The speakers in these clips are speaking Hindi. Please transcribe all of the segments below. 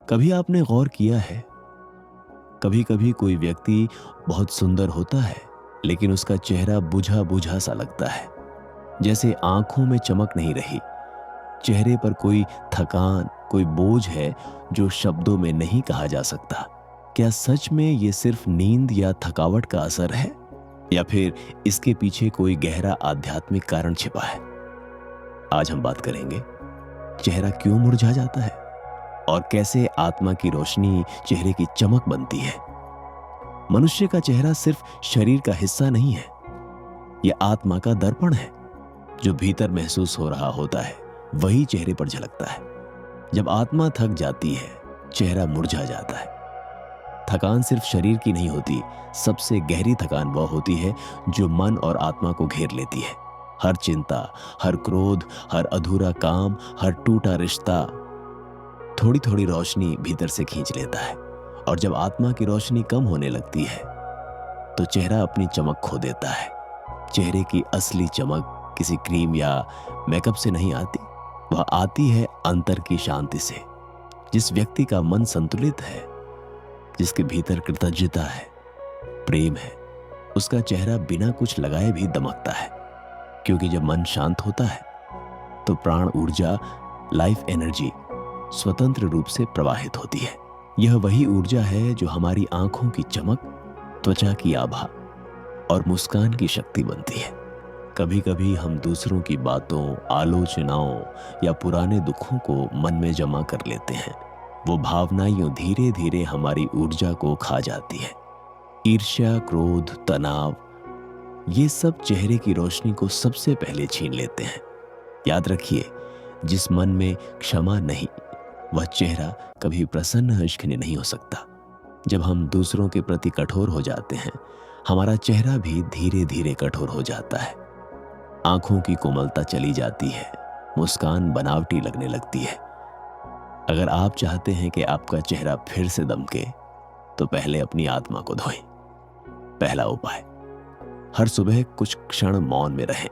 कभी आपने गौर किया है, कभी कभी कोई व्यक्ति बहुत सुंदर होता है लेकिन उसका चेहरा बुझा बुझा सा लगता है, जैसे आंखों में चमक नहीं रही। चेहरे पर कोई थकान, कोई बोझ है जो शब्दों में नहीं कहा जा सकता। क्या सच में ये सिर्फ नींद या थकावट का असर है, या फिर इसके पीछे कोई गहरा आध्यात्मिक कारण छिपा है? आज हम बात करेंगे चेहरा क्यों मुरझा जाता है और कैसे आत्मा की रोशनी चेहरे की चमक बनती है। मनुष्य का चेहरा सिर्फ शरीर का हिस्सा नहीं है, यह आत्मा का दर्पण है। जो भीतर महसूस हो रहा होता है वही चेहरे पर झलकता है। जब आत्मा थक जाती है, चेहरा मुरझा जाता है। थकान सिर्फ शरीर की नहीं होती, सबसे गहरी थकान वह होती है जो मन और आत्मा को घेर लेती है। हर चिंता, हर क्रोध, हर अधूरा काम, हर टूटा रिश्ता थोड़ी थोड़ी रोशनी भीतर से खींच लेता है। और जब आत्मा की रोशनी कम होने लगती है तो चेहरा अपनी चमक खो देता है। चेहरे की असली चमक किसी क्रीम या मेकअप से नहीं आती, वह आती है अंतर की शांति से। जिस व्यक्ति का मन संतुलित है, जिसके भीतर कृतज्ञता है, प्रेम है, उसका चेहरा बिना कुछ लगाए भी दमकता है। क्योंकि जब मन शांत होता है तो प्राण ऊर्जा, लाइफ एनर्जी स्वतंत्र रूप से प्रवाहित होती है। यह वही ऊर्जा है जो हमारी आंखों की चमक, त्वचा की आभा और मुस्कान की शक्ति बनती है। कभी कभी हम दूसरों की बातों, आलोचनाओं या पुराने दुखों को मन में जमा कर लेते हैं। वो भावनाएं यूं धीरे धीरे हमारी ऊर्जा को खा जाती है। ईर्ष्या, क्रोध, तनाव, ये सब चेहरे की रोशनी को सबसे पहले छीन लेते हैं। याद रखिए, जिस मन में क्षमा नहीं, वह चेहरा कभी प्रसन्न हर्षखिन नहीं हो सकता। जब हम दूसरों के प्रति कठोर हो जाते हैं, हमारा चेहरा भी धीरे धीरे कठोर हो जाता है। आंखों की कोमलता चली जाती है, मुस्कान बनावटी लगने लगती है। अगर आप चाहते हैं कि आपका चेहरा फिर से दमके, तो पहले अपनी आत्मा को धोएं। पहला उपाय, हर सुबह कुछ क्षण मौन में रहें।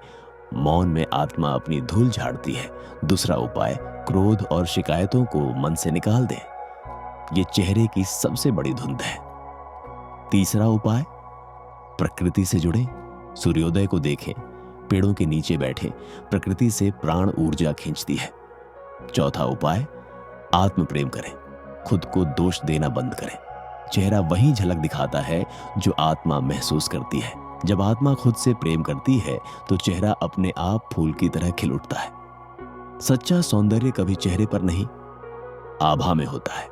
मौन में आत्मा अपनी धूल झाड़ती है। दूसरा उपाय, क्रोध और शिकायतों को मन से निकाल दें। ये चेहरे की सबसे बड़ी धुंध है। तीसरा उपाय, प्रकृति से जुड़ें। सूर्योदय को देखें, पेड़ों के नीचे बैठें। प्रकृति से प्राण ऊर्जा खींचती है। चौथा उपाय, आत्म प्रेम करें। खुद को दोष देना बंद करें। चेहरा वही झलक दिखाता है जो आत्मा महसूस करती है। जब आत्मा खुद से प्रेम करती है तो चेहरा अपने आप फूल की तरह खिल उठता है। सच्चा सौंदर्य कभी चेहरे पर नहीं, आभा में होता है।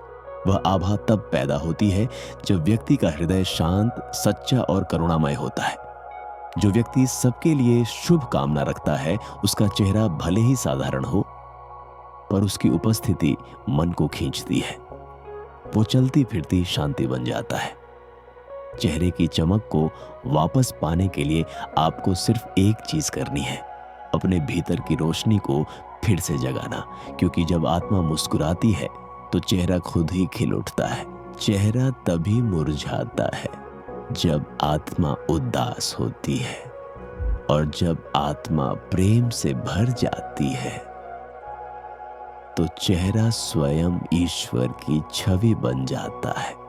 वह आभा तब पैदा होती है जब व्यक्ति का हृदय शांत, सच्चा और करुणामय होता है। जो व्यक्ति सबके लिए शुभ कामना रखता है, उसका चेहरा भले ही साधारण हो, पर उसकी उपस्थिति मन को खींचती है। वो चलती फिरती शांति बन जाता है। चेहरे की चमक को वापस पाने के लिए आपको सिर्फ एक चीज करनी है, अपने भीतर की रोशनी को फिर से जगाना। क्योंकि जब आत्मा मुस्कुराती है तो चेहरा खुद ही खिल उठता है। चेहरा तभी मुरझाता है जब आत्मा उदास होती है, और जब आत्मा प्रेम से भर जाती है तो चेहरा स्वयं ईश्वर की छवि बन जाता है।